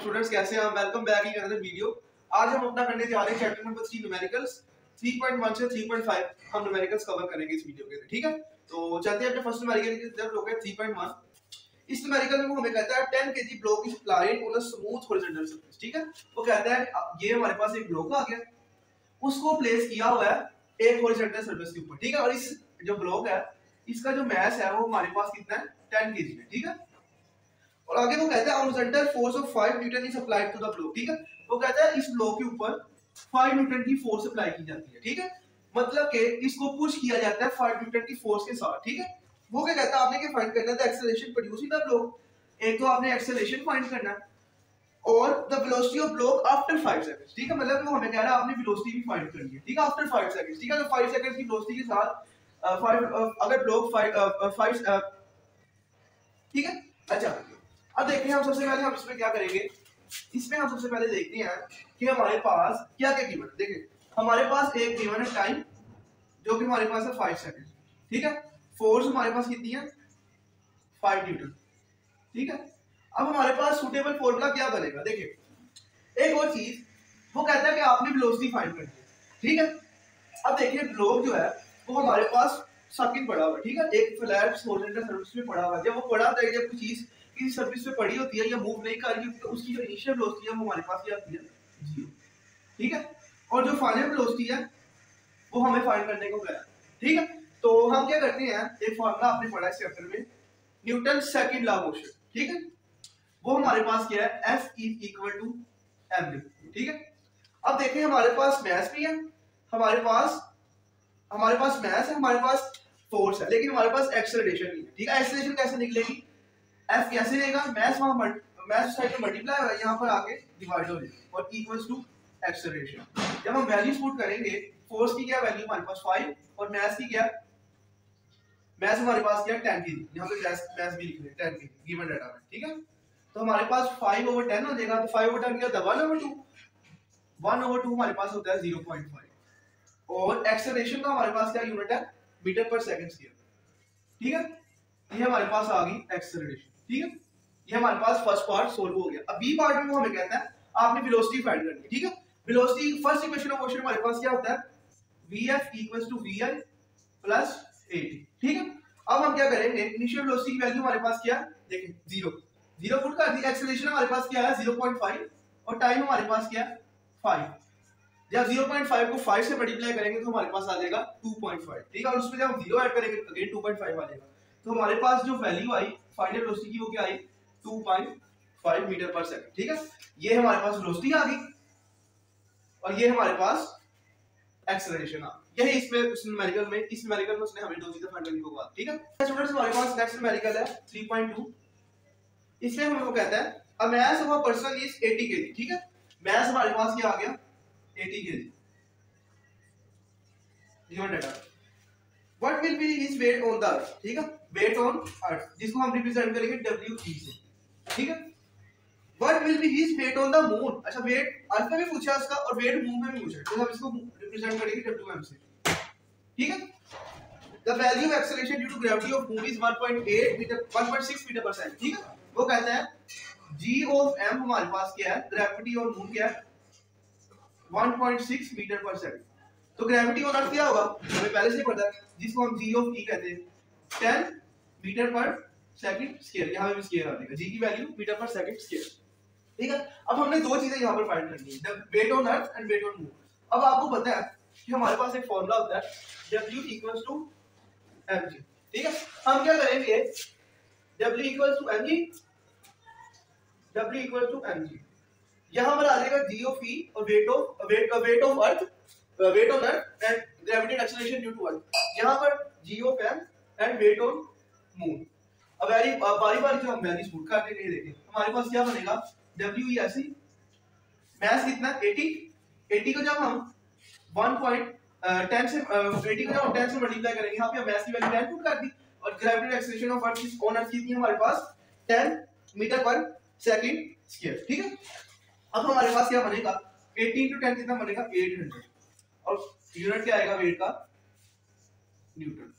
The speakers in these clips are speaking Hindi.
स्टूडेंट्स कैसे हैं आप? Welcome back in another video. आज हम अपना करने जा रहे हैं चैप्टर नंबर 3 न्यूमेरिकल्स 3.1 से 3.5 हम न्यूमेरिकल्स कवर करेंगे इस वीडियो के अंदर, ठीक है। तो चलते हैं अपने फर्स्ट न्यूमेरिकल की तरफ, जो है 3.1। इस न्यूमेरिकल में वो हमें कहता है 10 kg block is applied on a smooth horizontal surface, ठीक है। वो कहता है ये हमारे पास एक ब्लॉक आ गया, उसको प्लेस किया हुआ है एक हॉरिजॉन्टल सरफेस के ऊपर, ठीक है। और इस जो ब्लॉक है इसका जो मास है वो हमारे पास कितना है 10 kg है, ठीक है। और आगे वो कहता है horizontal force of 5 newton is applied to the block, ठीक है। वो कहता है इस ब्लॉक के ऊपर 5 न्यूटन की फोर्स अप्लाई की जाती है, ठीक है। मतलब कि इसको पुश किया जाता है 5 न्यूटन की फोर्स के साथ, ठीक है। वो क्या कहता है आपने क्या फाइंड करना है, the acceleration produce in the block. एक तो आपने एक्सेलरेशन फाइंड करना है और the velocity of block after 5 seconds, ठीक है। मतलब वो हमें कह रहा है आपने वेलोसिटी भी फाइंड करनी है, ठीक है, आफ्टर 5 सेकंड्स, ठीक है। तो 5 सेकंड्स की वेलोसिटी के साथ 5 अगर ब्लॉक 5 ठीक है। अच्छा अब देखते हैं हम सबसे पहले हम इसमें क्या करेंगे। इसमें हम सबसे पहले देखते हैं कि हमारे पास क्या क्या गिवन है। देखिए हमारे पास एक गिवन है टाइम जो कि हमारे पास है 5 सेकंड, ठीक है। फोर्स हमारे पास कितनी है 5 न्यूटन, ठीक है। अब हमारे पास सूटेबल फॉर्मूला क्या बनेगा। देखिए एक और चीज वो कहता है कि आपने वेलोसिटी फाइंड करनी है, ठीक है। अब देखिए ब्लॉक जो है वो हमारे पास सर्किट पड़ा हुआ है, ठीक है। एक फ्लैट हॉरिजॉन्टल सरफेस पे पड़ा हुआ है। जब वो पड़ा होता है, जब कोई चीज किसी सरफेस पे पड़ी होती है या मूव नहीं कर रही होती, तो उसकी जो इनिशियल वेलोसिटी है वो हमारे पास क्या आती है 0, ठीक है। और जो फाइनल वेलोसिटी है वो हमें फाइंड करने को कहा है, ठीक है। तो हम क्या करते हैं, एक फार्मूला आपने पढ़ा है इस चैप्टर में, Newton second law of motion, ठीक है। वो हमारे पास क्या है F is equal to mv, ठीक है। अब देखिए हमारे पास मास भी है, हमारे पास मास है, हमारे पास फोर्स है, लेकिन हमारे पास एक्सेलरेशन नहीं है, ठीक है। एक्सेलरेशन कैसे निकलेगी, F कैसे रहेगा, मास वहां मास साइड में मल्टीप्लाई होगा, यहां पर आके डिवाइड हो जाएगा और इक्वल्स टू एक्सेलरेशन। जब हम वैल्यूज पुट करेंगे, फोर्स की क्या वैल्यू हमारे पास 5 और मास की क्या, मास हमारे पास क्या 10 kg, यहां पे मास भी लिख रहे हैं 10 kg गिवन डाटा में, ठीक है। तो हमारे पास 5/10 हो जाएगा। तो 5/10 क्या होता है 1/2, 1/2 हमारे पास होता है 0.5 और एक्सेलरेशन का हमारे पास क्या यूनिट है मीटर पर सेकंड स्क्वायर, ठीक है। ये हमारे पास आ गई एक्सेलरेशन, ठीक है। ये हमारे पास फर्स्ट पार्ट सोल्व हो गया। अब बी पार्ट में वो हमें कहता है आपने वेलोसिटी फाइंड करनी है, ठीक है। Velocity first equation of motion हमारे पास क्या होता है vf equals to vi plus at, ठीक है। अब हम क्या करेंगे, इनिशियल वेलोसिटी की वैल्यू हमारे पास क्या है, देखिए 0 पुट कर दी। एक्सेलरेशन हमारे पास क्या है 0.5 और टाइम हमारे पास क्या है 5। जब 0.5 को 5 से मल्टीप्लाई करेंगे तो हमारे पास आ जाएगा 2.5, ठीक है। और उसमें जब हम 0 ऐड करेंगे तो अगेन 2.5 आ जाएगा। तो हमारे पास जो वैल्यू आई फाइनल वेलोसिटी की वो क्या आई 2.5 मीटर पर सेकंड, ठीक है। ये हमारे पास वेलोसिटी आ गई और ये हमारे पास एक्सेलरेशन आ गई। यही इसमें इस न्यूमेरिकल में उसने हमें दो चीजें फाइंड करने को कहा, ठीक है। स्टूडेंट्स हमारे पास नेक्स्ट न्यूमेरिकल है 3.2। इसमें हमें वो कहता है a mass of a person is 80 kg, ठीक है। मास हमारे पास क्या आ गया 80 kg given data. What will be his weight on the earth, ठीक है। वेट ऑन अर्थ जिसको हम रिप्रेजेंट करेंगे WE से, ठीक है। What will be his weight on the moon. अच्छा वेट अर्थ में भी पूछा उसका और वेट मून में भी पूछा, तो हम इसको रिप्रेजेंट करेंगे WM से, ठीक है। The value of acceleration due to gravity of moon is 1.8 metre 1.6 metre per second, ठीक है। वो कहता है g ऑफ m हमारे पास क्या है, ग्रेविटी और मून क्या है 1.6 मीटर पर सेकंड। तो ग्रेविटी और अर्थ क्या होगा हमें पहले से ही पता है, जिसको हम g ऑफ e कहते हैं 10 मीटर पर सेकंड स्क्वायर, यहां पे भी स्क्वायर आ जाएगा, g की value metre per second square, ठीक है। अब हमने दो चीजें यहां पर फाइंड करनी है, weight on earth and weight on moon. अब आपको पता है कि हमारे पास एक फार्मूला होता है W इक्वल्स टू mg, ठीक है। हम क्या करेंगे W इक्वल्स टू mg, यहां पर आ जाएगा g ऑफ e और weight of earth and gravity and acceleration due to earth, यहां पर g of m and weight on moon. अब बारी जो हम वैल्यूज पुट करते हैं, देखिए हमारे पास क्या बनेगा W ऐसी मास कितना 80 को जब हम 1.10 से 80 को जब हम 10 से मल्टीप्लाई करेंगे, यहां पे मास की वैल्यू 10 पुट कर दी और gravity acceleration of earth on earth कितनी है हमारे पास 10 मीटर पर सेकंड स्क्वायर, ठीक है। अब हमारे पास क्या बनेगा 80 into 10 कितना बनेगा 800 और यूनिट क्या आएगा वेट का, न्यूटन।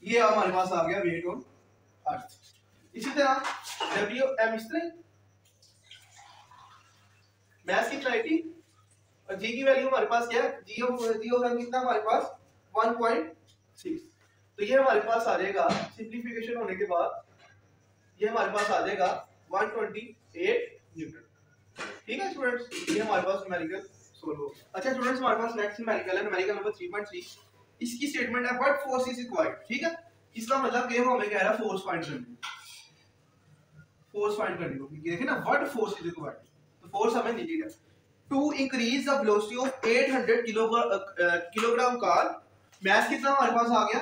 ये हमारे पास आ गया वेट ऑन अर्थ। इसी तरह डब्ल्यू एम इस तरह मास की क्वांटिटी और जी की वैल्यू हमारे पास क्या है, जी ऑफ एम कितना हमारे पास 1.6। तो ये हमारे पास आ जाएगा सिंप्लीफिकेशन होने के बाद ये हमारे पास आ जाएगा 128 न्यूटन। ठीक है स्टूडेंट्स, ये हमारे पास न्यूमेरिकल सोल्व हो गया। अच्छा स्टूडेंट्स, हमारे पास नेक्स्ट न्यूमेरिकल है, न्यूमेरिकल नंबर 3.3। इसकी स्टेटमेंट है व्हाट फोर्स इज रिक्वायर्ड। ठीक है, इसका मतलब ये हमें कह रहा है फोर्स फाइंड करनी, फोर्स फाइंड करनी होगी। देखिए ना, व्हाट फोर्स इज रिक्वायर्ड, तो फोर्स हमें नीडेड है to increase the velocity of 800 kilogram car. Mass कितना हमारे पास आ गया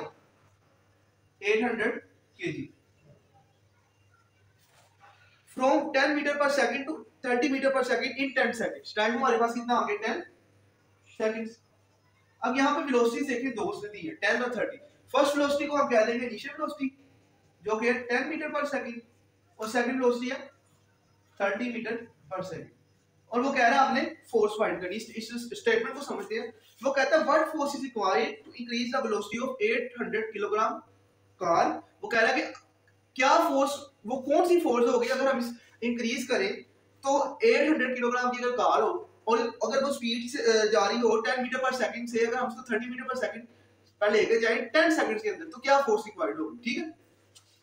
800 kg from 10 metre per second to 30 metre per second in 10 seconds. Time हमारे पास कितना आ गया 10 सेकंड्स। अब यहाँ पे वेलोसिटी देखिए दो से दी है 10 और 30। फर्स्ट वेलोसिटी को हम कह देंगे इनिशियल वेलोसिटी जो कि है 10 मीटर पर सेकंड और सेकंड वेलोसिटी है 30 मीटर पर सेकंड। और वो कह रहा है आपने फोर्स फाइंड करनी। इस स्टेटमेंट को समझते हैं। वो कहता है what force is required to increase the velocity of 800 kilogram car. वो कह रहा है कि क्या फोर्स, वो कौन सी फोर्स होगी अगर हम इंक्रीज करें तो 800 किलोग्राम की अगर कार हो और अगर वो स्पीड से जा रही हो 10 मीटर पर सेकंड से, अगर हम उसको 30 मीटर पर सेकंड पर लेके जाएं 10 सेकंड्स के अंदर, तो क्या फोर्स रिक्वायर्ड होगी। ठीक है,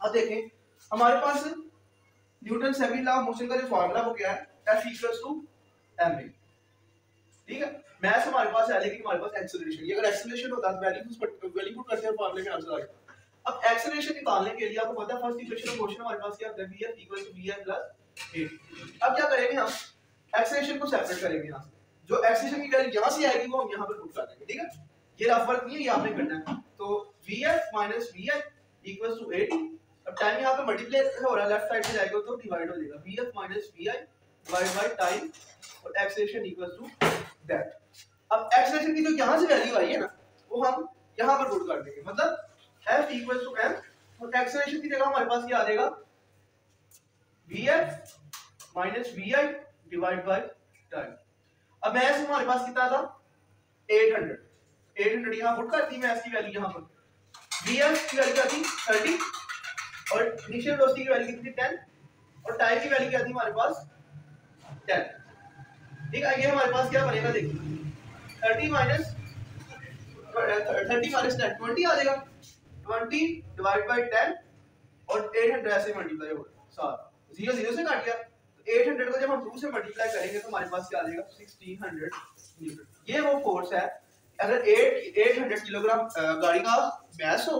अब देखें हमारे पास Newton second law of motion का जो फार्मूला वो क्या है, F इक्वल्स टू ma। ठीक है, मास हमारे पास है लेकिन हमारे पास एक्सेलरेशन, ये अगर एक्सेलरेशन होता तो वैल्यू पुट करते हैं फार्मूले में आंसर आ जाएगा। अब एक्सेलरेशन निकालने के लिए आपको पता है फर्स्ट इक्वेशन ऑफ मोशन हमारे पास क्या है, Vf equals to Vm plus a। अब क्या करेंगे हम, एक्सेलरेशन को सेपरेट करेंगे यहां से, जो एक्सेलरेशन की वैल्यू यहां से आएगी वो हम यहां पर पुट कर देंगे। ठीक है, ये रफ वर्क नहीं है, ये आपने करना है। तो Vf minus Vm equals to 80। अब टाइम यहां पे मल्टीप्लाई हो रहा है, लेफ्ट साइड से जाएगा तो डिवाइड हो जाएगा, Vf minus Vi divide by time और एक्सेलरेशन इक्वल्स टू दैट। अब एक्सेलरेशन की जो यहां से वैल्यू आई है ना वो हम यहां पर पुट कर देंगे, मतलब F इक्वल्स टू m और एक्सेलरेशन की जगह हमारे पास क्या आ जाएगा Vf minus Vi divide by time. अब मास हमारे पास कितना था 800 यहां पुट कर दी मास की वैल्यू यहां पर। Vf की वैल्यू क्या थी 30 और इनिशियल वेलोसिटी की वैल्यू कितनी 10 और टाइम की वैल्यू क्या थी हमारे पास 10। ठीक है, ये हमारे पास क्या बनेगा देखिए 30 माइनस 10 20 आ जाएगा, 20 डिवाइड बाय 10 और 800 ऐसे मल्टीप्लाई होगा, साथ 0 0 से काट गया। 800 को जब हम 2 से मल्टीप्लाई करेंगे तो हमारे पास क्या आ जाएगा 1600 न्यूटन। ये वो फोर्स है अगर 800 किलोग्राम गाड़ी का मास हो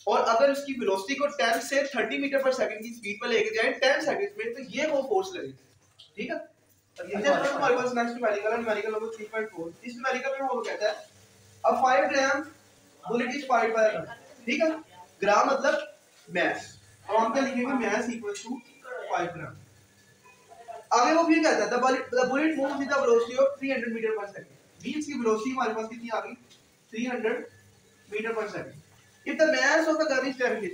और अगर उसकी वेलोसिटी को 10 से 30 मीटर पर सेकंड की स्पीड पर लेके जाएं 10 सेकंड्स में, तो ये वो फोर्स लगेगी। ठीक है, और ये जब हमारे पास नेक्स्ट न्यूमेरिकल नंबर 3.4। इस न्यूमेरिकल में वो कहता है अब 5 ग्राम बुलेट इज फायर्ड बाय। ठीक है, ग्राम मतलब मास, और हम क्या लिखेंगे मास इक्वल्स टू 5 ग्राम। आगे वो फिर कहता है the bullet moves with the velocity of 300 metre per second. Means की वेलोसिटी हमारे पास कितनी आ गई 300 metre per second. If the mass of the gun is 10 kg,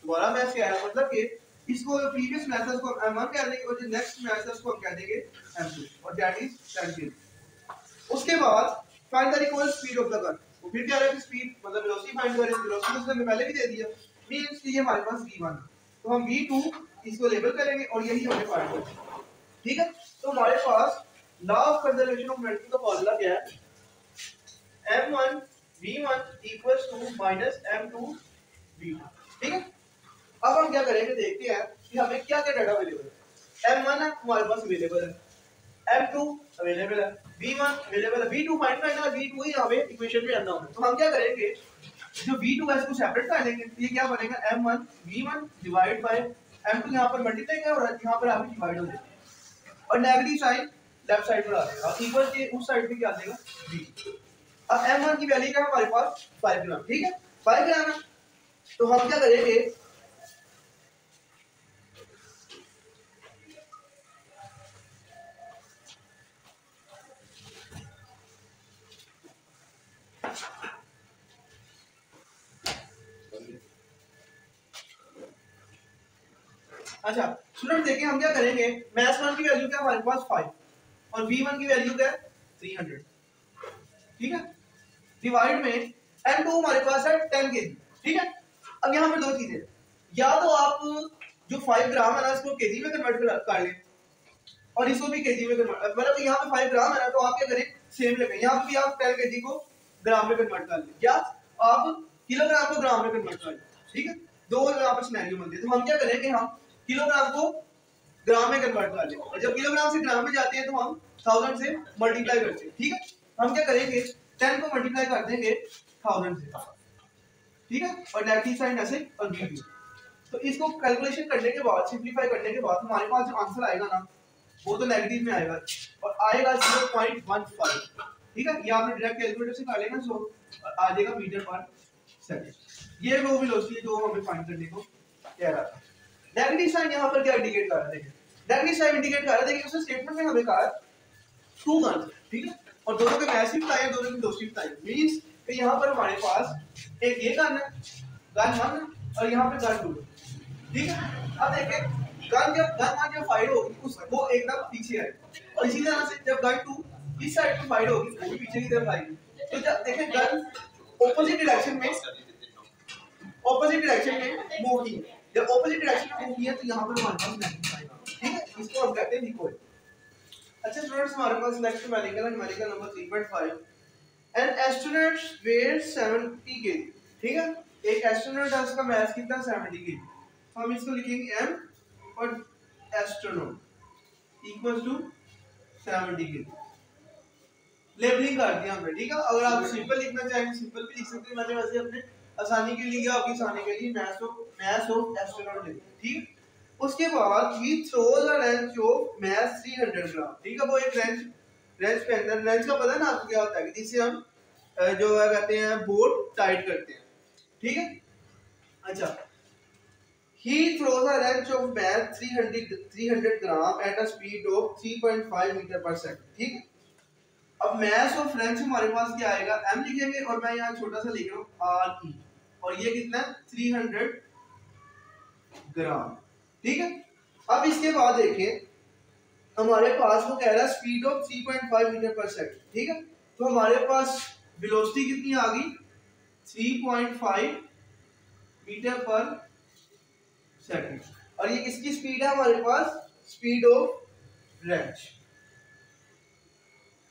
दोबारा मास क्या है, मतलब कि इसको प्रीवियस मास को m1 कह देंगे और जो नेक्स्ट मास को हम कह देंगे m2 और दैट इज 10 kg। उसके बाद find the required speed of the gun. वो फिर कह रहा है कि स्पीड मतलब वेलोसिटी फाइंड करें, वेलोसिटी तो हमने पहले भी दे दिया, मींस कि ये हमारे पास v1 तो हम v2 इसको लेबल करेंगे और यही हमें फाइंड करना है। ठीक है, तो हमारे पास law of conservation of energy का फार्मूला क्या है m1 v1 equals to minus m2 v2। ठीक है, अब हम क्या करेंगे देखते हैं कि हमें क्या क्या डाटा अवेलेबल है। m1 हमारे पास अवेलेबल है, m2 अवेलेबल है, v1 अवेलेबल है, v2 फाइंड करना है, v2 ही हमें इक्वेशन में आना होगा। तो हम क्या करेंगे जो v2 है इसको सेपरेट कर लेंगे, तो ये क्या बनेगा m1 v1 divide by m2 यहां पर मल्टीप्लाई करेंगे और यहां पर आगे डिवाइड हो जाएगा और नेगेटिव साइन लेफ्ट साइड पर आ जाएगा और इक्वल के उस साइड पे क्या आ जाएगा v। अब m1 की वैल्यू क्या है हमारे पास 5 ग्राम। ठीक है, 5 ग्राम है, तो हम क्या करेंगे अच्छा स्टूडेंट देखिए हम क्या करेंगे मास 1 की वैल्यू क्या हमारे पास 5 और v1 की वैल्यू क्या है 300। ठीक है, डिवाइड में M2 हमारे पास है 10 kg, ठीक है। अब यहाँ पे दो चीजें, या तो आप जो 5 ग्राम है ना इसको केजी में कन्वर्ट कर लें और इसको भी केजी में कन्वर्ट, मतलब यहाँ पे 5 ग्राम है ना तो आप क्या करें सेम लगे, यहाँ पे भी आप 10 केजी को ग्राम में कन्वर्ट कर लें या आप किलोग्राम को ग्राम में कन्वर्ट कर लें, ठीक है। दो यहाँ पर सिनेरियो बनते हैं, तो हम क्या करेंगे, हम किलोग्राम को ग्राम में कन्वर्ट कर लें और जब किलोग्राम से ग्राम में जाते हैं तो हम 1000 से मल्टीप्लाई करते हैं, ठीक है। हम क्या करेंगे 10 को मल्टीप्लाई कर देंगे 1000 से, ठीक है, और नेगेटिव साइन ऐसे और भी। तो इसको कैलकुलेशन करने के बाद सिंपलीफाई करने के बाद हमारे पास जो आंसर आएगा ना वो तो नेगेटिव में आएगा और आएगा 0.15, ठीक है। ये आपने डायरेक्ट कैलकुलेटर से कर लेना, सो आ जाएगा मीटर पर सेकंड। ये वो वेलोसिटी जो हमें फाइंड करने को कह रहा था। नेगेटिव साइन यहाँ पर क्या इंडिकेट कर रहा है, देखिए नेगेटिव साइन इंडिकेट कर रहा है कि उसने स्टेटमेंट में हमें कहा 2 गन, ठीक है, और दोनों के मैच भी बताए, दोनों की वेलोसिटी बताई, मींस कि यहाँ पर हमारे पास एक ये गन है, गन 1 और यहाँ पे गन 2, ठीक है। अब देखिए गन जब फायर होगी वो एकदम पीछे आएगी और इसी तरह से जब गन 2 इस साइड पे फायर होगी वो भी पीछे की तरफ आएगी। तो जब देखें गन ऑपोजिट डायरेक्शन में मूव की, जब ऑपोजिट डायरेक्शन में मूव की है तो यहाँ पर हमारे पास नेगेटिव आएगा, ठीक है। इसको हम कहते हैं रिकॉइल। अच्छा स्टूडेंट्स, हमारे पास next numerical number 3.5, an astronaut weighs 70 kg, ठीक है। एक एस्ट्रोनॉट है उसका मास कितना 70 kg, तो हम इसको लिखेंगे m और astronaut equals to 70 kg। Labelling कर दिया हमने, ठीक है। अगर आप सिंपल लिखना चाहें सिंपल भी लिख सकते हैं, मैंने वैसे अपने आसानी के लिए आपकी आसानी के लिए मास ऑफ एस्ट्रोनॉट लिखा, ठीक है। उसके बाद ही throws a wrench of mass 300 gram, ठीक है। वो एक रेंच पे अंदर, रेंच का पता है ना आपको क्या होता है, जिससे हम जो कहते हैं बोट टाइट करते हैं, ठीक है। अच्छा, he throws a wrench of mass 300 gram at a speed of 3.5 metre per second, ठीक है। अब mass of wrench हमारे पास क्या आएगा, m लिखेंगे और मैं यहाँ छोटा सा लिख रहा हूँ re, और ये कितना है 300 ग्राम, ठीक है। अब इसके बाद देखें हमारे पास वो कह रहा है speed of 3.5 metre per second, ठीक है। तो हमारे पास वेलोसिटी कितनी आ गई 3.5 मीटर पर सेकंड, और ये किसकी स्पीड है हमारे पास, स्पीड ऑफ रेंच।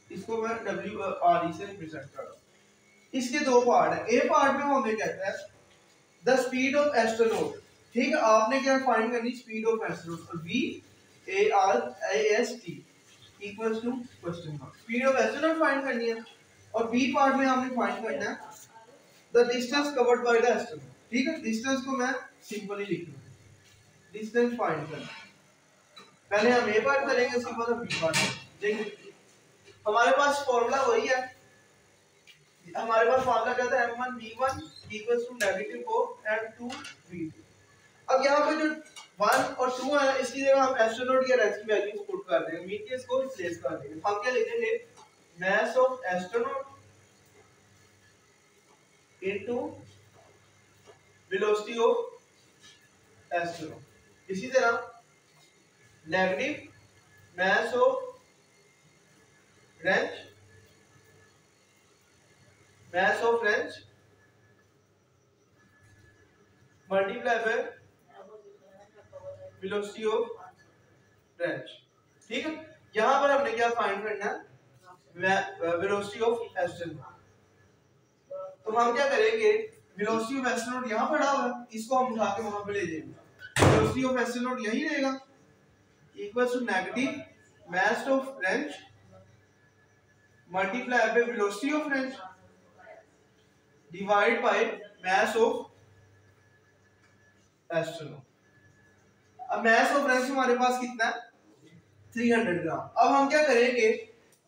इसको मैं WRE से रिप्रेजेंट कर रहा हूं। इसके दो पार्ट है, ए पार्ट में वो हमें कहता है द स्पीड ऑफ एस्ट्रोनॉट, ठीक है। आपने क्या फाइंड करनी स्पीड ऑफ एस्ट्रोनॉट, और VARAST equals to question mark, speed of astronaut find करनी है। और बी पार्ट में हमने फाइंड करना है the distance covered by the astronaut, ठीक है। डिस्टेंस को मैं सिंपली लिख लूं, डिस्टेंस फाइंड करना, पहले हम ए पार्ट करेंगे उसके बाद हम बी पार्ट। देखिए हमारे पास फॉर्मूला वही है, हमारे पास फॉर्मूला क्या था m1 v1 equals to negative of m2 v2। अब यहाँ पे जो 1 और 2 है इसकी जगह हम एस्ट्रोनॉट या रेंच की वैल्यू पुट कर देंगे, मीन के इसको रिप्लेस कर देंगे। हम क्या लिखेंगे mass of astronaut into velocity of astronaut, इसी तरह negative mass of wrench multiply by velocity of wrench, ठीक है। यहां पर हमने क्या फाइंड करना है वेलोसिटी ऑफ एस्ट्रोनॉट। तो हम क्या करेंगे वेलोसिटी ऑफ एस्ट्रोनॉट यहां पड़ा हुआ है, इसको हम उठा के वहां पे ले जाएंगे, वेलोसिटी ऑफ एस्ट्रोनॉट यही रहेगा equals to negative mass of wrench multiply by velocity of wrench divide by mass of astronaut. अब मास ऑफ रेंच हमारे पास कितना है 300 ग्राम। अब हम क्या करेंगे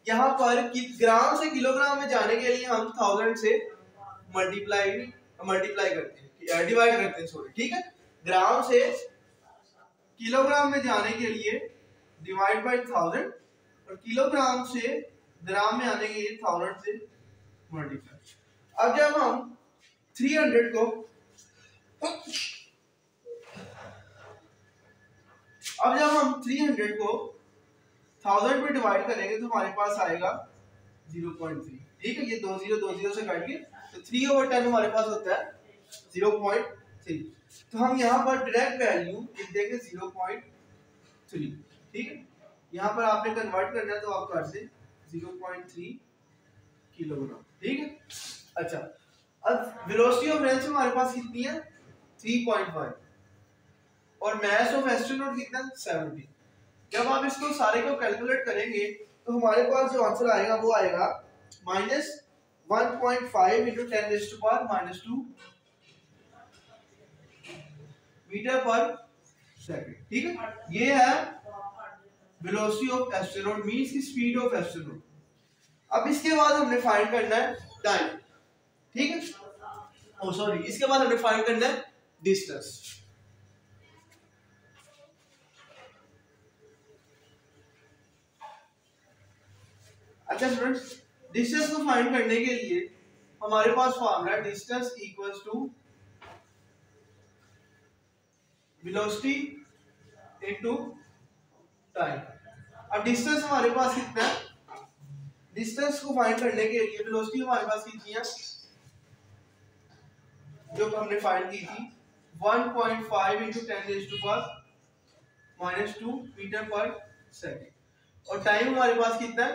यहाँ पर ग्राम से किलोग्राम में जाने के लिए हम 1000 से मल्टीप्लाई करते हैं, डिवाइड करते हैं सॉरी, ठीक है। ग्राम से किलोग्राम में जाने के लिए डिवाइड बाय 1000 और किलोग्राम से ग्राम में आने के लिए 1000 से मल्टीप्लाई। अब जब हम 300 को अब जब हम 300 को 1000 पे डिवाइड करेंगे तो हमारे पास आएगा 0.3, ठीक है, ये 2 0 से काट के तो 3/10 हमारे पास होता है 0.3। तो हम यहाँ पर डायरेक्ट वैल्यू लिख देंगे 0.3। ठीक है, यहाँ पर आपने कन्वर्ट करना है तो आप कर दें 0.3 किलोग्राम। ठीक है, अच्छा अब वेलोसिटी ऑफ रेंज हमारे पास कितनी है 3.5 और मास ऑफ एस्ट्रोनॉट कितना 70। जब आप इसको सारे को कैलकुलेट करेंगे तो हमारे पास जो आंसर आएगा वो आएगा -1.5 × 10⁻⁻² मीटर पर सेकंड। ठीक है, ये है वेलोसिटी ऑफ एस्ट्रोनॉट मींस की स्पीड ऑफ एस्ट्रोनॉट। अब इसके बाद हमने फाइंड करना है टाइम। ठीक है, ओ सॉरी, इसके बाद हमने फाइंड करना है डिस्टेंस। अच्छा स्टूडेंट्स, डिस्टेंस को फाइंड करने के लिए हमारे पास फॉर्मूला है distance equals to velocity into time. अब डिस्टेंस हमारे पास कितना है, डिस्टेंस को फाइंड करने के लिए वेलोसिटी हमारे पास कितनी है जो हमने फाइंड की थी 1.5 × 10⁻⁻² मीटर पर सेकंड। और टाइम हमारे पास कितना है,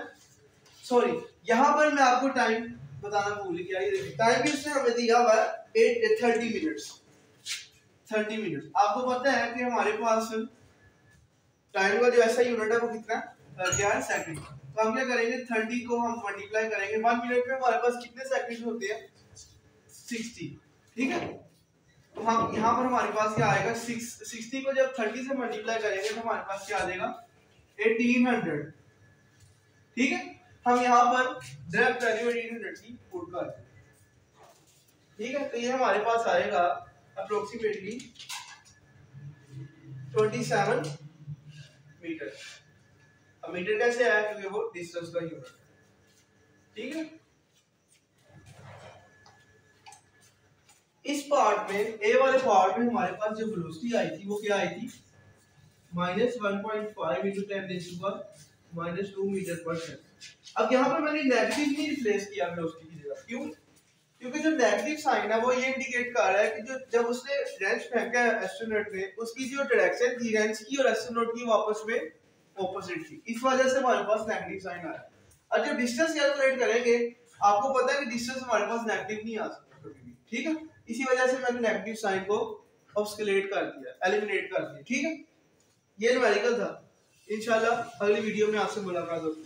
सॉरी यहाँ पर मैं आपको टाइम बताना भूल गया। ये देखिए टाइम भी इसने हमें दिया हुआ है 30 मिनट्स। 30 मिनट आपको पता है कि हमारे पास टाइम का जो ऐसा यूनिट है वो कितना क्या है सेकंड। तो हम क्या करेंगे 30 को हम मल्टीप्लाई करेंगे 1 मिनट में हमारे पास कितने सेकंड होते हैं 60। ठीक है, तो हम यहाँ पर हमारे पास क्या आएगा 60 को जब 30 से मल्टीप्लाई करेंगे तो हमारे पास क्या आ जाएगा 1800। ठीक है, हम यहाँ पर डायरेक्ट वैल्यू 1800 की पुट कर दें। ठीक है, तो ये हमारे पास आएगा अप्रोक्सीमेटली 27 मीटर। अब मीटर कैसे आया, क्योंकि वो डिस्टेंस का यूनिट है। ठीक है, इस पार्ट में ए वाले पार्ट में हमारे पास जो वेलोसिटी आई थी वो क्या आई थी -1.5 × 10⁻⁻² मीटर पर सेकंड। अब यहाँ पर मैंने नेगेटिव नहीं रिप्लेस किया वेलोसिटी की जगह, क्यों, क्योंकि जो नेगेटिव साइन है वो ये इंडिकेट कर रहा है कि जो जब उसने रेंज फेंका है एस्ट्रोनॉट ने उसकी जो डायरेक्शन थी रेंज की और एस्ट्रोनॉट की वापस में ऑपोजिट थी, इस वजह से हमारे पास नेगेटिव साइन आया। और जब डिस्टेंस कैलकुलेट करेंगे आपको पता है कि डिस्टेंस हमारे पास नेगेटिव नहीं आ सकता कभी भी। ठीक है, इसी वजह से मैंने नेगेटिव साइन को ऑब्सक्यूलेट कर दिया, एलिमिनेट कर दिया। ठीक है, ये न्यूमेरिकल था। इंशाल्लाह अगली वीडियो में आपसे मुलाकात होगी।